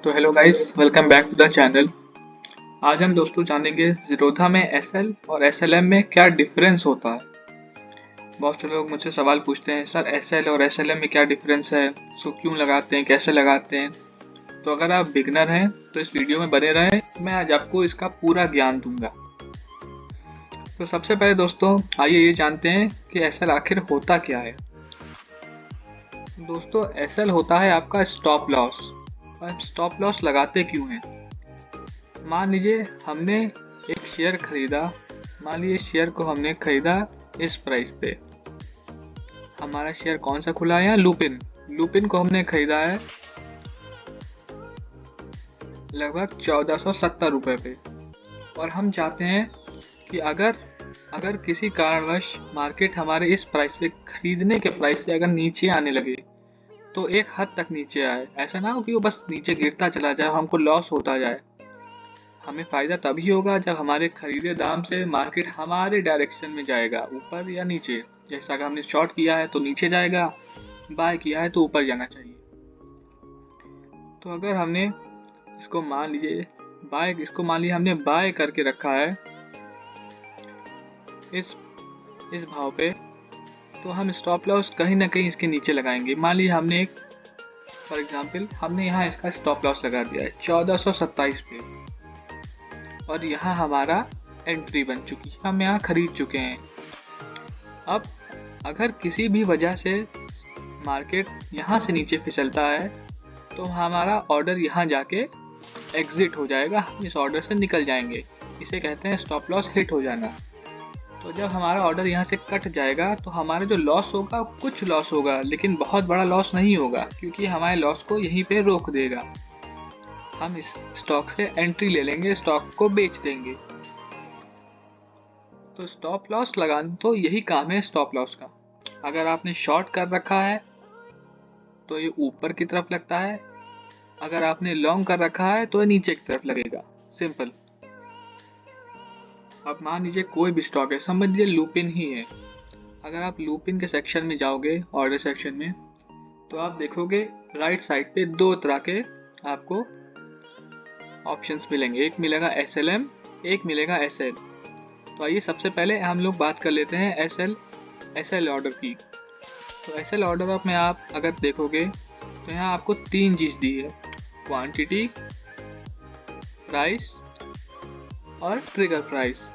तो hello guys, welcome back to the channel. आज हम दोस्तों जानेंगे ज़ीरोधा में एसएल और एसएलएम में क्या डिफरेंस होता है। बहुत से लोग मुझसे सवाल पूछते हैं, सर एसएल और एसएलएम में क्या डिफरेंस है, इसको क्यों लगाते हैं, कैसे लगाते हैं। तो अगर आप बिगनर हैं तो इस वीडियो में बने रहें, मैं आज आपको इसका पूरा ज्ञान दूंगा। तो सबसे पहले दोस्तों आइए ये जानते हैं कि एसएल आखिर होता क्या है। दोस्तों एसएल होता है आपका स्टॉप लॉस। और स्टॉप लॉस लगाते क्यों हैं? मान लीजिए हमने एक शेयर खरीदा, मान लीजिए शेयर को हमने खरीदा इस प्राइस पे। हमारा शेयर कौन सा खुला है? यहाँ लुपिन को हमने खरीदा है लगभग 1470 रुपये पे। और हम चाहते हैं कि अगर किसी कारणवश मार्केट हमारे इस प्राइस से, खरीदने के प्राइस से अगर नीचे आने लगे तो एक हद तक नीचे आए। ऐसा ना हो कि वो बस नीचे गिरता चला जाए, हमको लॉस होता जाए। हमें फ़ायदा तभी होगा जब हमारे खरीदे दाम से मार्केट हमारे डायरेक्शन में जाएगा, ऊपर या नीचे। जैसा अगर हमने शॉर्ट किया है तो नीचे जाएगा, बाय किया है तो ऊपर जाना चाहिए। तो अगर हमने इसको मान लीजिए हमने बाय करके रखा है इस भाव पे, तो हम स्टॉप लॉस कहीं ना कहीं इसके नीचे लगाएंगे। मान लीजिए हमने फॉर एग्जांपल हमने यहाँ इसका स्टॉप लॉस लगा दिया है 1427 पे, और यहाँ हमारा एंट्री बन चुकी है, हम यहाँ खरीद चुके हैं। अब अगर किसी भी वजह से मार्केट यहाँ से नीचे फिसलता है तो हमारा ऑर्डर यहाँ जाके एग्जिट हो जाएगा, हम इस ऑर्डर से निकल जाएंगे। इसे कहते हैं स्टॉप लॉस हिट हो जाना। तो जब हमारा ऑर्डर यहाँ से कट जाएगा तो हमारा जो लॉस होगा कुछ लॉस होगा, लेकिन बहुत बड़ा लॉस नहीं होगा, क्योंकि हमारे लॉस को यहीं पे रोक देगा। हम इस स्टॉक से एंट्री ले लेंगे, स्टॉक को बेच देंगे। तो स्टॉप लॉस लगाना तो यही काम है स्टॉप लॉस का। अगर आपने शॉर्ट कर रखा है तो ये ऊपर की तरफ लगता है, अगर आपने लॉन्ग कर रखा है तो ये नीचे की तरफ लगेगा। सिंपल। अब मान लीजिए कोई भी स्टॉक है, समझ लीजिए लुपिन ही है। अगर आप लुपिन के सेक्शन में जाओगे, ऑर्डर सेक्शन में, तो आप देखोगे राइट साइड पे दो तरह के आपको ऑप्शंस मिलेंगे। एक मिलेगा SLM, एक मिलेगा SL। तो आइए सबसे पहले हम लोग बात कर लेते हैं SL ऑर्डर की। तो SL ऑर्डर में आप अगर देखोगे तो यहाँ आपको तीन चीज़ दी है, क्वांटिटी, प्राइस और ट्रिगर प्राइस।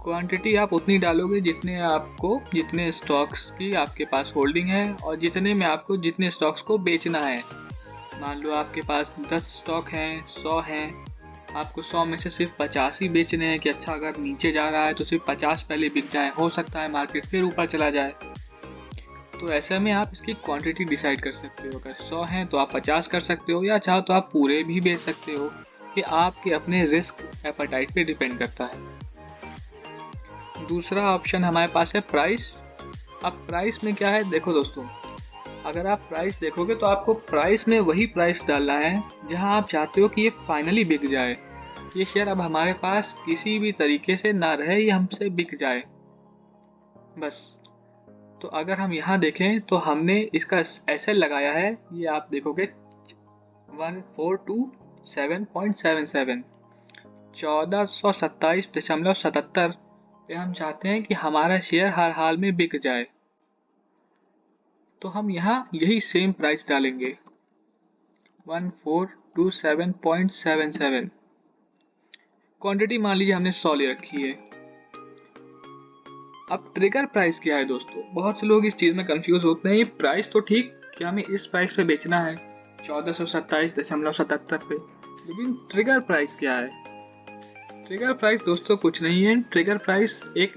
क्वांटिटी आप उतनी डालोगे जितने स्टॉक्स की आपके पास होल्डिंग है और जितने स्टॉक्स को बेचना है। मान लो आपके पास 10 स्टॉक हैं, 100 हैं, आपको 100 में से सिर्फ 50 ही बेचने हैं कि अच्छा अगर नीचे जा रहा है तो सिर्फ 50 पहले बिक जाए, हो सकता है मार्केट फिर ऊपर चला जाए। तो ऐसे में आप इसकी क्वांटिटी डिसाइड कर सकते हो। अगर 100 हैं तो आप 50 कर सकते हो, या चाहो तो आप पूरे भी बेच सकते हो। ये आपके अपने रिस्क एपेटाइट पे डिपेंड करता है। दूसरा ऑप्शन हमारे पास है प्राइस। अब प्राइस में क्या है, देखो दोस्तों, अगर आप प्राइस देखोगे तो आपको प्राइस में वही प्राइस डालना है जहां आप चाहते हो कि ये फाइनली बिक जाए। ये शेयर अब हमारे पास किसी भी तरीके से ना रहे, ये हमसे बिक जाए बस। तो अगर हम यहाँ देखें तो हमने इसका एसएल लगाया है, ये आप देखोगे 1427.77, 1427.77 पे हम चाहते हैं कि हमारा शेयर हर हाल में बिक जाए। तो हम यहाँ यही सेम प्राइस डालेंगे 1427.77। क्वांटिटी मान लीजिए हमने 100 ले रखी है। अब ट्रिगर प्राइस क्या है दोस्तों? बहुत से लोग इस चीज़ में कंफ्यूज होते हैं। ये प्राइस तो ठीक कि हमें इस प्राइस पे बेचना है 1427.77 पे, लेकिन ट्रिगर प्राइस क्या है? ट्रिगर प्राइस दोस्तों कुछ नहीं है। ट्रिगर प्राइस एक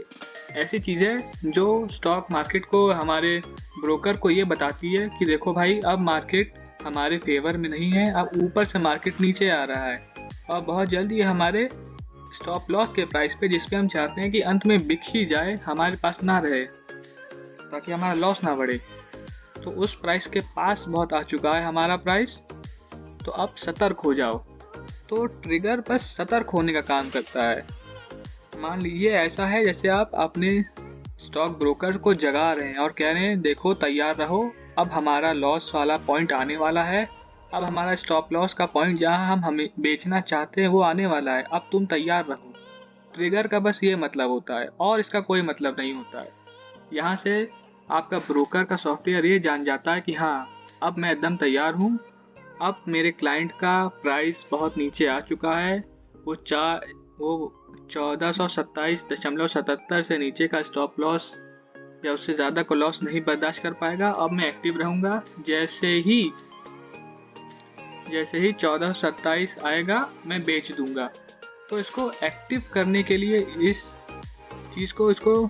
ऐसी चीज़ है जो स्टॉक मार्केट को, हमारे ब्रोकर को ये बताती है कि देखो भाई, अब मार्केट हमारे फेवर में नहीं है, अब ऊपर से मार्केट नीचे आ रहा है और बहुत जल्दी ये हमारे स्टॉप लॉस के प्राइस पे, जिस पे हम चाहते हैं कि अंत में बिक ही जाए, हमारे पास ना रहे ताकि हमारा लॉस ना बढ़े, तो उस प्राइस के पास बहुत आ चुका है हमारा प्राइस। तो अब सतर्क हो जाओ। तो ट्रिगर बस सतर्क होने का काम करता है। मान लीजिए ऐसा है जैसे आप अपने स्टॉक ब्रोकर को जगा रहे हैं और कह रहे हैं देखो तैयार रहो, अब हमारा लॉस वाला पॉइंट आने वाला है अब हमारा स्टॉप लॉस का पॉइंट जहाँ हम हमें बेचना चाहते हैं वो आने वाला है। अब तुम तैयार रहो। ट्रिगर का बस ये मतलब होता है और इसका कोई मतलब नहीं होता है। यहाँ से आपका ब्रोकर का सॉफ्टवेयर ये जान जाता है कि हाँ, अब मैं एकदम तैयार हूँ। अब मेरे क्लाइंट का प्राइस बहुत नीचे आ चुका है। वो 1427.77 से नीचे का स्टॉप लॉस या उससे ज़्यादा को लॉस नहीं बर्दाश्त कर पाएगा। अब मैं एक्टिव रहूँगा। जैसे ही 1427 आएगा मैं बेच दूंगा। तो इसको एक्टिव करने के लिए इस चीज़ को इसको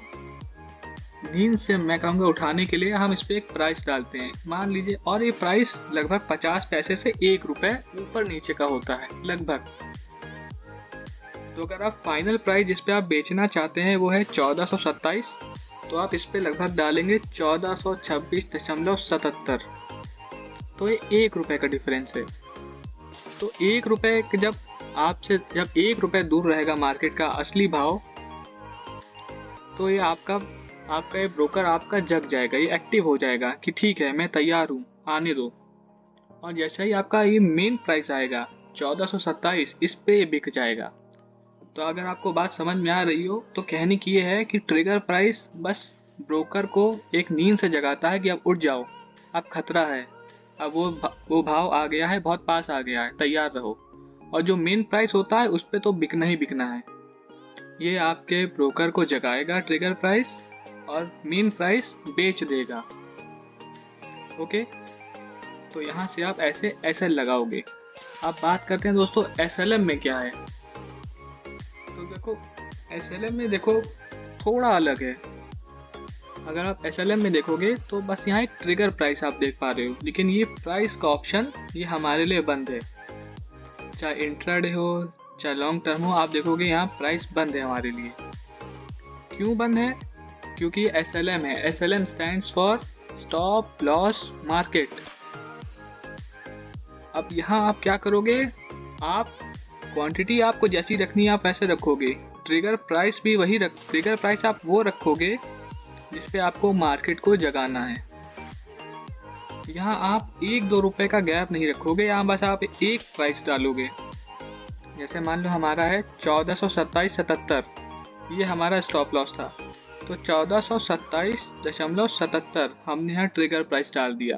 नींद से मैं कहूँगा उठाने के लिए हम इस पर एक प्राइस डालते हैं, मान लीजिए। और ये प्राइस लगभग 50 पैसे से 1 रुपये ऊपर नीचे का होता है लगभग। तो अगर आप फाइनल प्राइस जिस पे आप बेचना चाहते हैं वो है 1427, तो आप इस पे लगभग डालेंगे 1426.77। तो ये 1 रुपये का डिफरेंस है। तो 1 रुपये जब 1 रुपये दूर रहेगा मार्केट का असली भाव, तो ये आपका ये ब्रोकर आपका जग जाएगा, ये एक्टिव हो जाएगा कि ठीक है मैं तैयार हूँ, आने दो। और जैसे ही आपका ये मेन प्राइस आएगा 1427, इस पे ये बिक जाएगा। तो अगर आपको बात समझ में आ रही हो तो कहने की ये है कि ट्रिगर प्राइस बस ब्रोकर को एक नींद से जगाता है कि अब उठ जाओ, अब खतरा है, अब वो भाव आ गया है, बहुत पास आ गया है, तैयार रहो। और जो मेन प्राइस होता है उस पे तो बिकना ही बिकना है। ये आपके ब्रोकर को जगाएगा ट्रिगर प्राइस, और मेन प्राइस बेच देगा। ओके, तो यहाँ से आप ऐसे एसएल लगाओगे। अब बात करते हैं दोस्तों एसएलएम में क्या है। तो देखो एसएलएम में देखो थोड़ा अलग है। अगर आप एसएलएम में देखोगे तो बस यहाँ एक ट्रिगर प्राइस आप देख पा रहे हो, लेकिन ये प्राइस का ऑप्शन ये हमारे लिए बंद है। चाहे इंट्राडे हो चाहे लॉन्ग टर्म हो, आप देखोगे यहाँ प्राइस बंद है हमारे लिए। क्यों बंद है? क्योंकि एसएलएम है। SLM stands for stop loss market. अब यहाँ आप क्या करोगे, आप क्वांटिटी आपको जैसी रखनी है आप वैसे रखोगे। ट्रिगर प्राइस भी वही ट्रिगर प्राइस आप वो रखोगे जिस पे आपको मार्केट को जगाना है। यहाँ आप 1-2 रुपए का गैप नहीं रखोगे, यहाँ बस आप एक प्राइस डालोगे। जैसे मान लो हमारा है 1427.77, ये हमारा स्टॉप लॉस था। तो 1427.77 हमने यहाँ ट्रिगर प्राइस डाल दिया।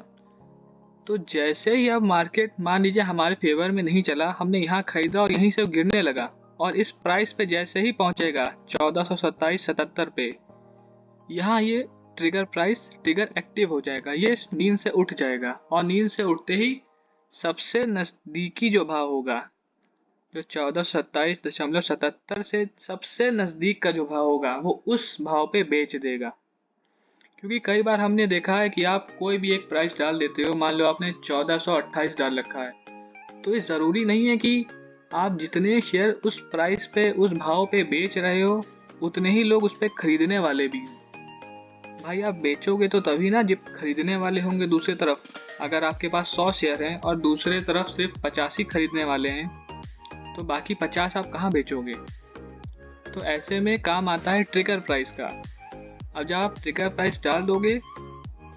तो जैसे ही अब मार्केट मान लीजिए हमारे फेवर में नहीं चला, हमने यहाँ खरीदा और यहीं से गिरने लगा, और इस प्राइस पे जैसे ही पहुँचेगा 1427.77 पे, यहाँ ये ट्रिगर एक्टिव हो जाएगा, ये नींद से उठ जाएगा। और नींद से उठते ही सबसे नज़दीकी जो भाव होगा, जो 1427.77 से सबसे नज़दीक का जो भाव होगा, वो उस भाव पे बेच देगा। क्योंकि कई बार हमने देखा है कि आप कोई भी एक प्राइस डाल देते हो, मान लो आपने 1428 डाल रखा है, तो ये ज़रूरी नहीं है कि आप जितने शेयर उस प्राइस पे उस भाव पे बेच रहे हो उतने ही लोग उस पर खरीदने वाले भी हों। भाई आप बेचोगे तो तभी ना जब खरीदने वाले होंगे दूसरी तरफ। अगर आपके पास 100 शेयर हैं और दूसरे तरफ सिर्फ 50 ही खरीदने वाले हैं, तो बाकी 50 आप कहाँ बेचोगे? तो ऐसे में काम आता है ट्रिगर प्राइस का। अब जब आप ट्रिगर प्राइस डाल दोगे,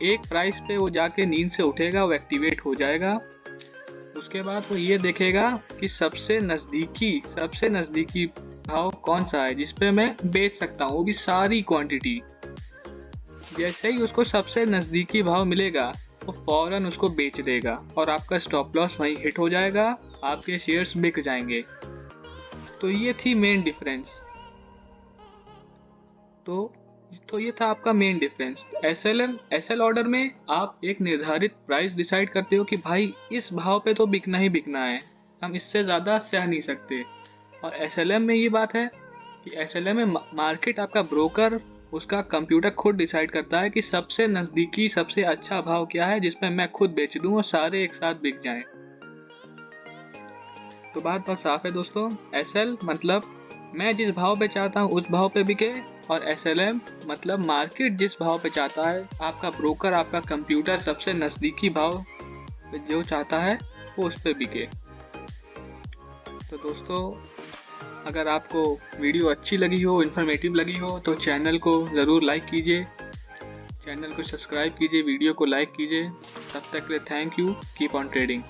एक प्राइस पे वो जाके नींद से उठेगा, वो एक्टिवेट हो जाएगा। उसके बाद वो ये देखेगा कि सबसे नज़दीकी भाव कौन सा है जिस पे मैं बेच सकता हूँ, वो भी सारी क्वांटिटी। जैसे ही उसको सबसे नज़दीकी भाव मिलेगा वो फौरन उसको बेच देगा और आपका स्टॉप लॉस वहीं हिट हो जाएगा, आपके शेयर्स बिक जाएंगे। तो ये थी मेन डिफरेंस। तो ये था आपका मेन डिफरेंस। एसएल ऑर्डर में आप एक निर्धारित प्राइस डिसाइड करते हो कि भाई इस भाव पे तो बिकना ही बिकना है, हम इससे ज़्यादा सह नहीं सकते। और एसएलएम में ये बात है कि एसएलएम में मार्केट आपका ब्रोकर, उसका कंप्यूटर खुद डिसाइड करता है कि सबसे नज़दीकी सबसे अच्छा भाव क्या है जिस पे मैं खुद बेच दूं और सारे एक साथ बिक जाएं। तो बात बहुत साफ है दोस्तों। एसएल मतलब मैं जिस भाव पे चाहता हूँ उस भाव पे बिके, और एसएलएम मतलब मार्केट जिस भाव पे चाहता है, आपका ब्रोकर, आपका कंप्यूटर सबसे नज़दीकी भाव जो चाहता है वो उस पे बिके। तो दोस्तों अगर आपको वीडियो अच्छी लगी हो, इन्फॉर्मेटिव लगी हो, तो चैनल को ज़रूर लाइक कीजिए, चैनल को सब्सक्राइब कीजिए, वीडियो को लाइक कीजिए। तब तक के लिए thank you. Keep on trading.